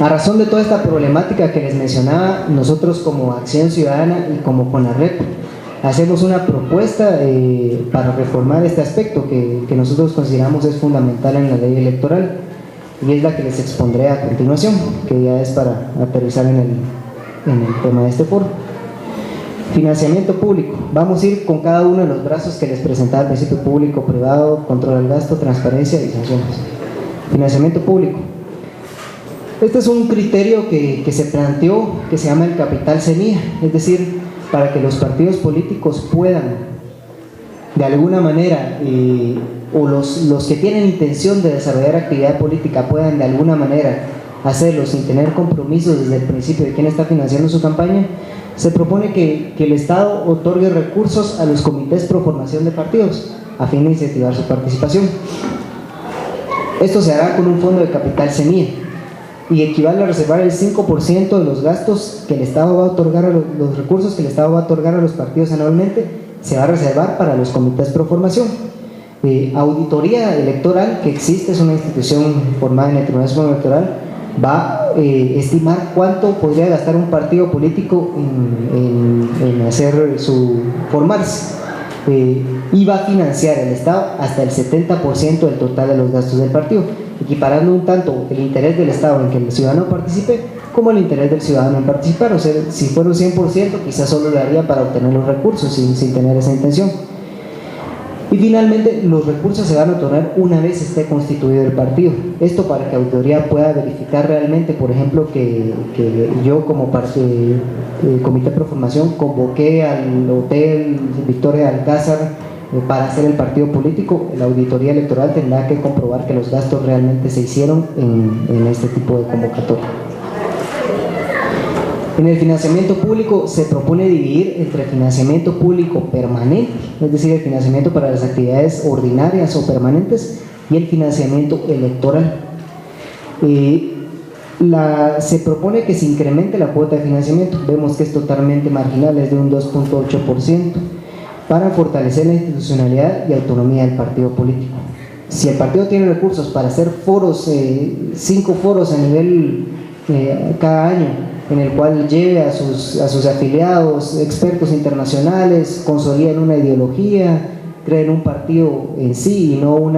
A razón de toda esta problemática que les mencionaba, nosotros como Acción Ciudadana y como CONARREP hacemos una propuesta para reformar este aspecto que nosotros consideramos es fundamental en la ley electoral, y es la que les expondré a continuación, que ya es para aterrizar en el tema de este foro. Financiamiento público. Vamos a ir con cada uno de los brazos que les presentaba al principio: público, privado, control del gasto, transparencia y sanciones. Financiamiento público. Este es un criterio que se planteó, que se llama el capital semilla, es decir, para que los partidos políticos puedan, de alguna manera, o los que tienen intención de desarrollar actividad política puedan de alguna manera hacerlo sin tener compromisos desde el principio de quién está financiando su campaña. Se propone que el Estado otorgue recursos a los comités pro formación de partidos a fin de incentivar su participación. Esto se hará con un fondo de capital semilla y equivale a reservar el 5% de los gastos que el Estado va a otorgar, los recursos que el Estado va a otorgar a los partidos anualmente, se va a reservar para los comités pro formación. Auditoría electoral, que existe, es una institución formada en el Tribunal Supremo Electoral, va a estimar cuánto podría gastar un partido político en hacer formarse, y va a financiar el Estado hasta el 70% del total de los gastos del partido, equiparando un tanto el interés del Estado en que el ciudadano participe como el interés del ciudadano en participar. O sea, si fuera un 100%, quizás solo le daría para obtener los recursos sin tener esa intención. Y finalmente, los recursos se van a otorgar una vez esté constituido el partido. Esto para que auditoría pueda verificar realmente, por ejemplo, que yo como comité de proformación convoqué al Hotel Victoria de Alcázar para hacer el partido político. La auditoría electoral tendrá que comprobar que los gastos realmente se hicieron en este tipo de convocatoria. En el financiamiento público se propone dividir entre financiamiento público permanente, es decir, el financiamiento para las actividades ordinarias o permanentes, y el financiamiento electoral. Se propone que se incremente la cuota de financiamiento, vemos que es totalmente marginal, es de un 2.8%, para fortalecer la institucionalidad y autonomía del partido político. Si el partido tiene recursos para hacer foros, 5 foros a nivel cada año, en el cual lleve a sus afiliados, expertos internacionales, consoliden una ideología, creen un partido en sí y no un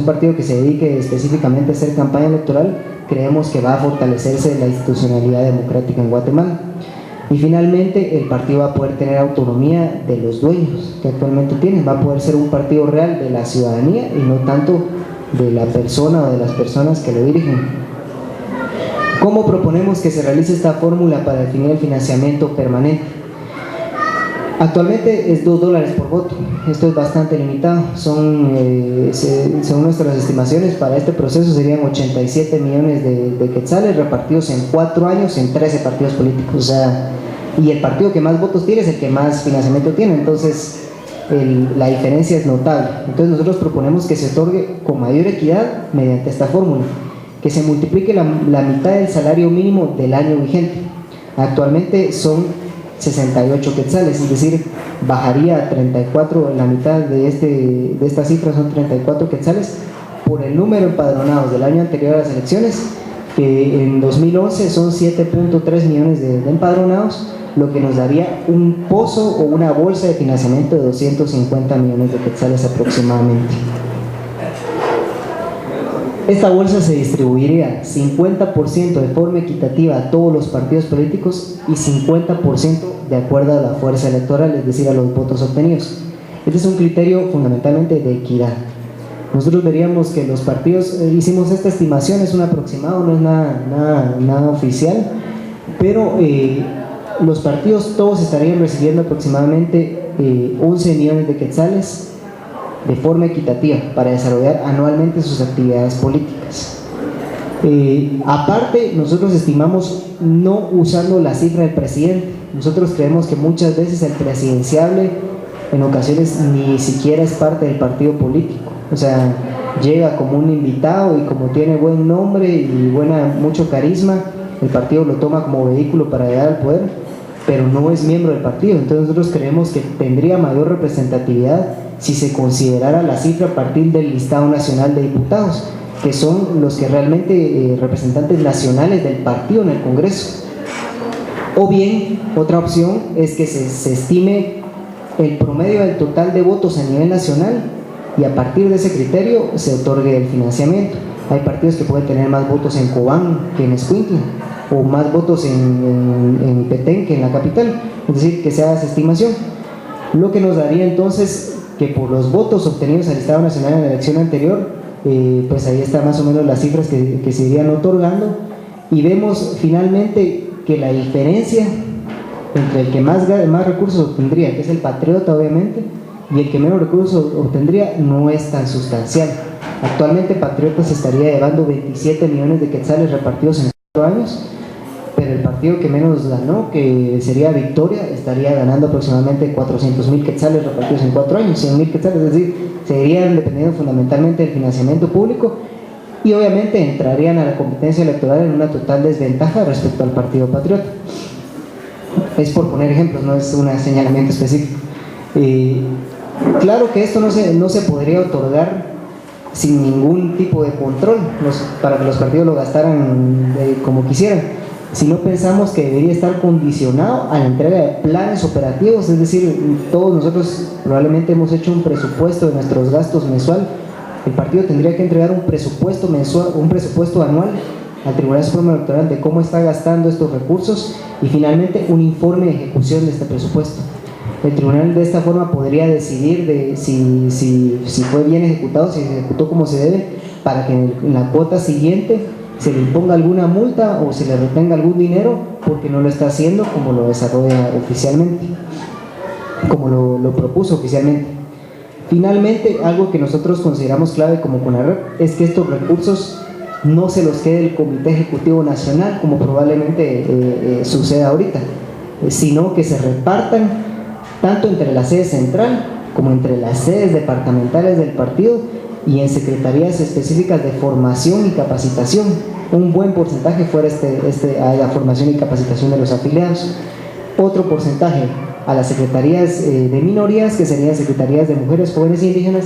partido que se dedique específicamente a hacer campaña electoral, creemos que va a fortalecerse la institucionalidad democrática en Guatemala. Y finalmente, el partido va a poder tener autonomía de los dueños que actualmente tienen, va a poder ser un partido real de la ciudadanía y no tanto de la persona o de las personas que lo dirigen. ¿Cómo proponemos que se realice esta fórmula para definir el financiamiento permanente? Actualmente es $2 por voto. Esto es bastante limitado. Según nuestras estimaciones, para este proceso serían 87 millones de quetzales repartidos en 4 años en 13 partidos políticos. O sea, y el partido que más votos tiene es el que más financiamiento tiene. Entonces, la diferencia es notable. Entonces, nosotros proponemos que se otorgue con mayor equidad mediante esta fórmula, que se multiplique la mitad del salario mínimo del año vigente. Actualmente son 68 quetzales, es decir, bajaría a 34, la mitad de esta cifra son 34 quetzales por el número de empadronados del año anterior a las elecciones, que en 2011 son 7.3 millones de empadronados, lo que nos daría un pozo o una bolsa de financiamiento de 250 millones de quetzales aproximadamente. Esta bolsa se distribuiría 50% de forma equitativa a todos los partidos políticos y 50% de acuerdo a la fuerza electoral, es decir, a los votos obtenidos. Este es un criterio fundamentalmente de equidad. Nosotros veríamos que los partidos, hicimos esta estimación, es un aproximado, no es nada oficial, pero los partidos todos estarían recibiendo aproximadamente 11 millones de quetzales de forma equitativa para desarrollar anualmente sus actividades políticas. Aparte, nosotros estimamos no usando la cifra del presidente. Nosotros creemos que muchas veces el presidenciable en ocasiones ni siquiera es parte del partido político, o sea, llega como un invitado y como tiene buen nombre y mucho carisma, el partido lo toma como vehículo para llegar al poder, pero no es miembro del partido. Entonces nosotros creemos que tendría mayor representatividad si se considerara la cifra a partir del listado nacional de diputados, que son los que realmente representantes nacionales del partido en el Congreso. O bien, otra opción es que se estime el promedio del total de votos a nivel nacional y a partir de ese criterio se otorgue el financiamiento. Hay partidos que pueden tener más votos en Cobán que en Escuintla, o más votos en Petén que en la capital, es decir, que se haga esa estimación, lo que nos daría entonces que por los votos obtenidos al Estado Nacional en la elección anterior, pues ahí están más o menos las cifras que se irían otorgando, y vemos finalmente que la diferencia entre el que más recursos obtendría, que es el patriota obviamente, y el que menos recursos obtendría no es tan sustancial. Actualmente Patriotas estaría llevando 27 millones de quetzales repartidos en 4 años, pero el partido que menos ganó, que sería Victoria, estaría ganando aproximadamente 400.000 quetzales repartidos en 4 años, 100.000 quetzales, es decir, seguirían dependiendo fundamentalmente del financiamiento público y obviamente entrarían a la competencia electoral en una total desventaja respecto al partido patriota. Es por poner ejemplos, no es un señalamiento específico. Claro que esto no se podría otorgar sin ningún tipo de control para que los partidos lo gastaran como quisieran, si no pensamos que debería estar condicionado a la entrega de planes operativos, es decir, todos nosotros probablemente hemos hecho un presupuesto de nuestros gastos mensual. El partido tendría que entregar un presupuesto mensual, un presupuesto anual al Tribunal Supremo Electoral de cómo está gastando estos recursos y finalmente un informe de ejecución de este presupuesto. El tribunal de esta forma podría decidir de si fue bien ejecutado, si se ejecutó como se debe, para que en la cuota siguiente se le imponga alguna multa o se le retenga algún dinero porque no lo está haciendo como lo desarrolla oficialmente, como lo propuso oficialmente. Finalmente, algo que nosotros consideramos clave como CONARREP es que estos recursos no se los quede el Comité Ejecutivo Nacional, como probablemente suceda ahorita, sino que se repartan tanto entre la sede central como entre las sedes departamentales del partido y en secretarías específicas de formación y capacitación. Un buen porcentaje fuera a la formación y capacitación de los afiliados. Otro porcentaje a las secretarías de minorías, que serían secretarías de mujeres, jóvenes e indígenas,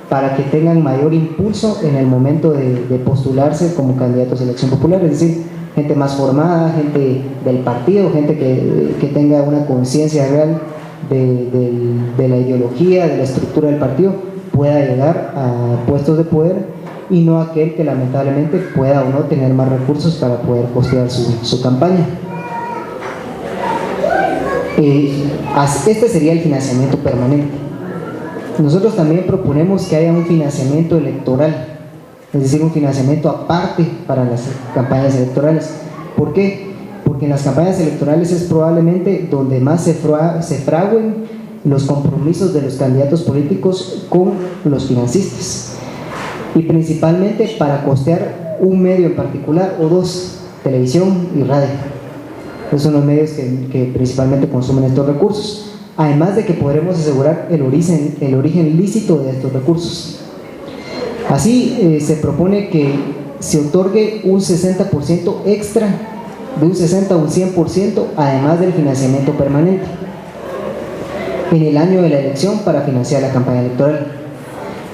para que tengan mayor impulso en el momento de postularse como candidatos a elección popular, es decir, gente más formada, gente del partido, gente que tenga una conciencia real de la ideología, de la estructura del partido, pueda llegar a puestos de poder y no aquel que lamentablemente pueda o no tener más recursos para poder costear su campaña. Este sería el financiamiento permanente. Nosotros también proponemos que haya un financiamiento electoral, es decir, un financiamiento aparte para las campañas electorales. ¿Por qué? Porque en las campañas electorales es probablemente donde más se fraguen los compromisos de los candidatos políticos con los financistas, y principalmente para costear un medio en particular o dos, televisión y radio. Esos son los medios que principalmente consumen estos recursos, además de que podremos asegurar el origen lícito de estos recursos. Así se propone que se otorgue un 60% extra, de un 60 a un 100%, además del financiamiento permanente en el año de la elección para financiar la campaña electoral.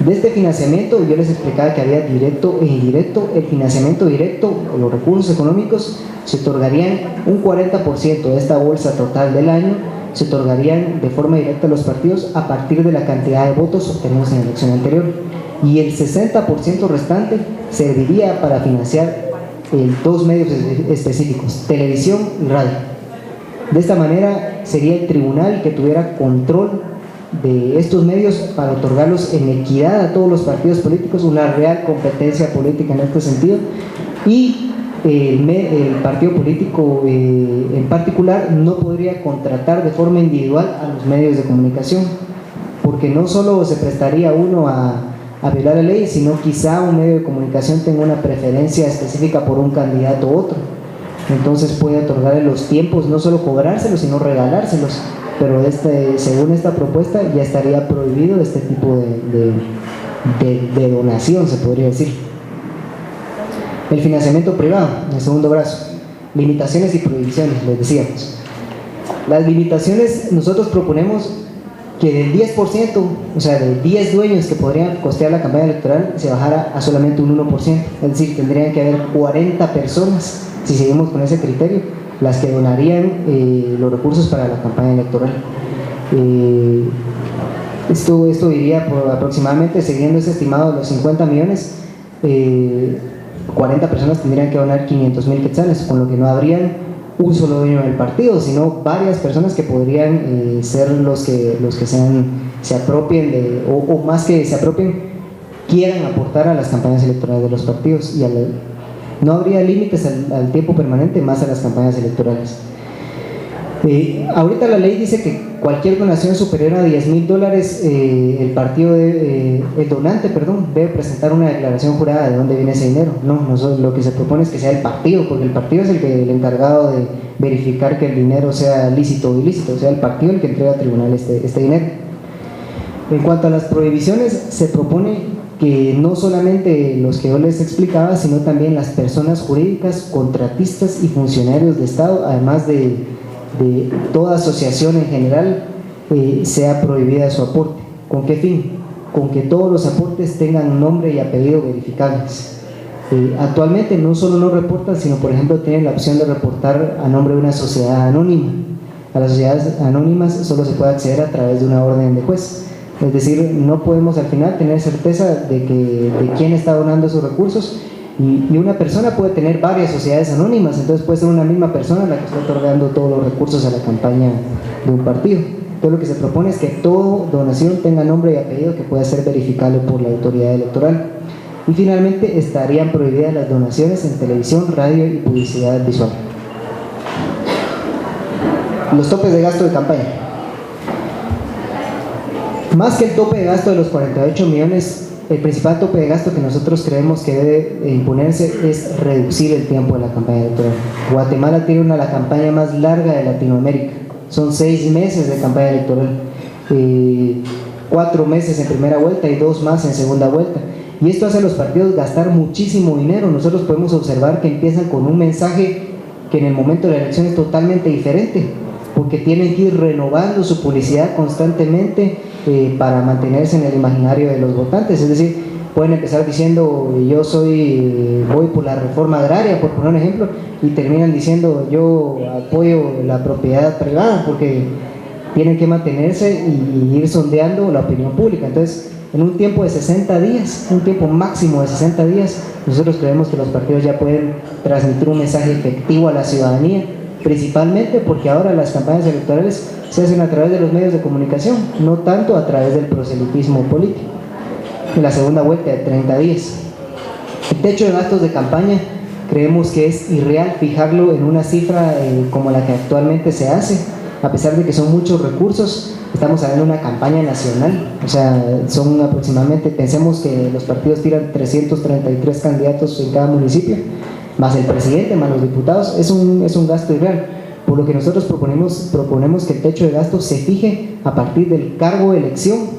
De este financiamiento yo les explicaba que había directo e indirecto. El financiamiento directo o los recursos económicos se otorgarían un 40% de esta bolsa total del año, se otorgarían de forma directa a los partidos a partir de la cantidad de votos obtenidos en la elección anterior, y el 60% restante serviría para financiar dos medios específicos, televisión y radio. De esta manera sería el tribunal que tuviera control de estos medios para otorgarlos en equidad a todos los partidos políticos, una real competencia política en este sentido, y el partido político en particular no podría contratar de forma individual a los medios de comunicación, porque no solo se prestaría uno a violar la ley, sino quizá un medio de comunicación tenga una preferencia específica por un candidato u otro. Entonces puede otorgarle los tiempos, no solo cobrárselos, sino regalárselos. Pero según esta propuesta ya estaría prohibido este tipo de donación, se podría decir. El financiamiento privado, en el segundo brazo. Limitaciones y prohibiciones, les decíamos. Las limitaciones, nosotros proponemos que del 10%, o sea, de 10 dueños que podrían costear la campaña electoral, se bajara a solamente un 1%. Es decir, tendrían que haber 40 personas, si seguimos con ese criterio, las que donarían los recursos para la campaña electoral. Esto iría por aproximadamente, siguiendo ese estimado de los 50 millones, 40 personas tendrían que donar 500,000 quetzales, con lo que no habrían un solo dueño del partido, sino varias personas que podrían ser los que se apropien o más que se apropien, quieran aportar a las campañas electorales de los partidos, y no habría límites al tiempo permanente, más a las campañas electorales. Ahorita la ley dice que cualquier donación superior a $10,000, el donante debe presentar una declaración jurada de dónde viene ese dinero. No, lo que se propone es que sea el partido, porque el partido es el encargado de verificar que el dinero sea lícito o ilícito, o sea, el partido el que entrega al tribunal este dinero. En cuanto a las prohibiciones, se propone que no solamente los que yo les explicaba, sino también las personas jurídicas, contratistas y funcionarios de Estado, además de toda asociación en general, sea prohibida su aporte. ¿Con qué fin? Con que todos los aportes tengan nombre y apellido verificables. Actualmente no solo no reportan, sino por ejemplo tienen la opción de reportar a nombre de una sociedad anónima. A las sociedades anónimas solo se puede acceder a través de una orden de juez. Es decir, no podemos al final tener certeza de quién está donando esos recursos, y una persona puede tener varias sociedades anónimas, entonces puede ser una misma persona la que está otorgando todos los recursos a la campaña de un partido. Entonces lo que se propone es que toda donación tenga nombre y apellido que pueda ser verificable por la autoridad electoral. Y finalmente estarían prohibidas las donaciones en televisión, radio y publicidad visual. Los topes de gasto de campaña. Más que el tope de gasto de los 48 millones, el principal tope de gasto que nosotros creemos que debe imponerse es reducir el tiempo de la campaña electoral. Guatemala tiene la campaña más larga de Latinoamérica, son 6 meses de campaña electoral, 4 meses en primera vuelta y 2 más en segunda vuelta, y esto hace a los partidos gastar muchísimo dinero. Nosotros podemos observar que empiezan con un mensaje que en el momento de la elección es totalmente diferente, porque tienen que ir renovando su publicidad constantemente para mantenerse en el imaginario de los votantes. Es decir, pueden empezar diciendo voy por la reforma agraria, por poner un ejemplo, y terminan diciendo yo apoyo la propiedad privada, porque tienen que mantenerse y ir sondeando la opinión pública. Entonces, en un tiempo de 60 días, un tiempo máximo de 60 días, nosotros creemos que los partidos ya pueden transmitir un mensaje efectivo a la ciudadanía, principalmente porque ahora las campañas electorales se hacen a través de los medios de comunicación, no tanto a través del proselitismo político. En la segunda vuelta de 30 días. El techo de gastos de campaña creemos que es irreal fijarlo en una cifra como la que actualmente se hace, a pesar de que son muchos recursos. Estamos hablando de una campaña nacional, o sea, son aproximadamente, pensemos que los partidos tiran 333 candidatos en cada municipio, más el presidente, más los diputados. Es un gasto irreal, por lo que nosotros proponemos que el techo de gasto se fije a partir del cargo de elección,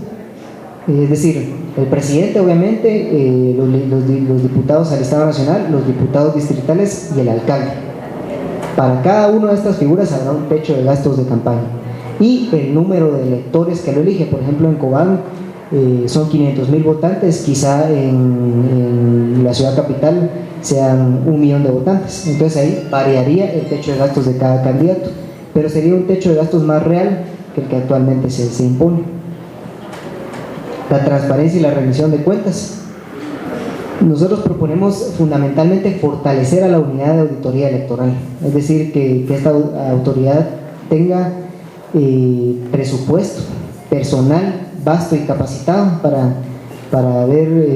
es decir, el presidente obviamente, los diputados al Estado Nacional, los diputados distritales y el alcalde. Para cada una de estas figuras habrá un techo de gastos de campaña y el número de electores que lo elige. Por ejemplo, en Cobán son 500,000 votantes, quizá en la ciudad capital sean 1,000,000 de votantes, entonces ahí variaría el techo de gastos de cada candidato, pero sería un techo de gastos más real que el que actualmente se impone. La transparencia y la rendición de cuentas. Nosotros proponemos fundamentalmente fortalecer a la unidad de auditoría electoral, es decir, que esta autoridad tenga presupuesto, personal vasto y capacitado para ver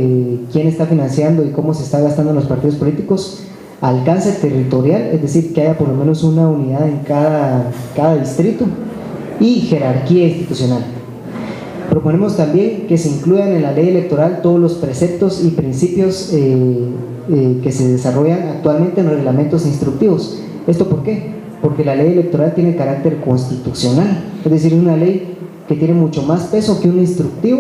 quién está financiando y cómo se está gastando en los partidos políticos, alcance territorial, es decir, que haya por lo menos una unidad en cada distrito, y jerarquía institucional. Proponemos también que se incluyan en la ley electoral todos los preceptos y principios que se desarrollan actualmente en los reglamentos instructivos. ¿Esto por qué? Porque la ley electoral tiene carácter constitucional, es decir, una ley que tiene mucho más peso que un instructivo,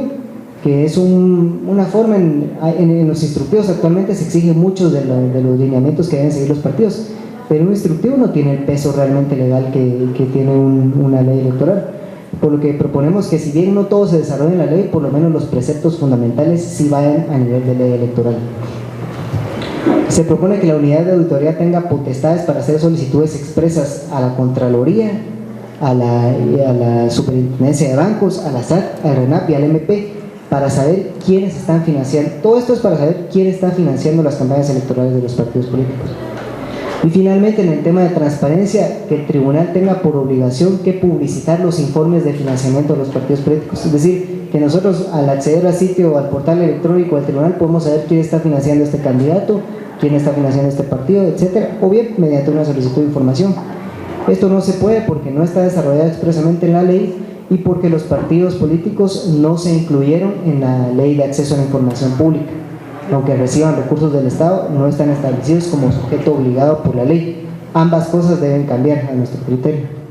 que es una forma. En los instructivos actualmente se exigen muchos de los lineamientos que deben seguir los partidos, pero un instructivo no tiene el peso realmente legal que tiene una ley electoral. por lo que proponemos que si bien no todo se desarrolla en la ley, por lo menos los preceptos fundamentales sí vayan a nivel de ley electoral. Se propone que la unidad de auditoría tenga potestades para hacer solicitudes expresas a la Contraloría, a la Superintendencia de Bancos, a la SAT, al RENAP y al MP, para saber quiénes están financiando. Todo esto es para saber quién está financiando las campañas electorales de los partidos políticos. Y finalmente, en el tema de transparencia, que el tribunal tenga por obligación que publicitar los informes de financiamiento de los partidos políticos. Es decir, que nosotros al acceder al sitio o al portal electrónico del tribunal podemos saber quién está financiando este candidato, quién está financiando este partido, etcétera, o bien mediante una solicitud de información. Esto no se puede porque no está desarrollado expresamente en la ley y porque los partidos políticos no se incluyeron en la ley de acceso a la información pública. Aunque reciban recursos del Estado, no están establecidos como sujeto obligado por la ley. Ambas cosas deben cambiar a nuestro criterio.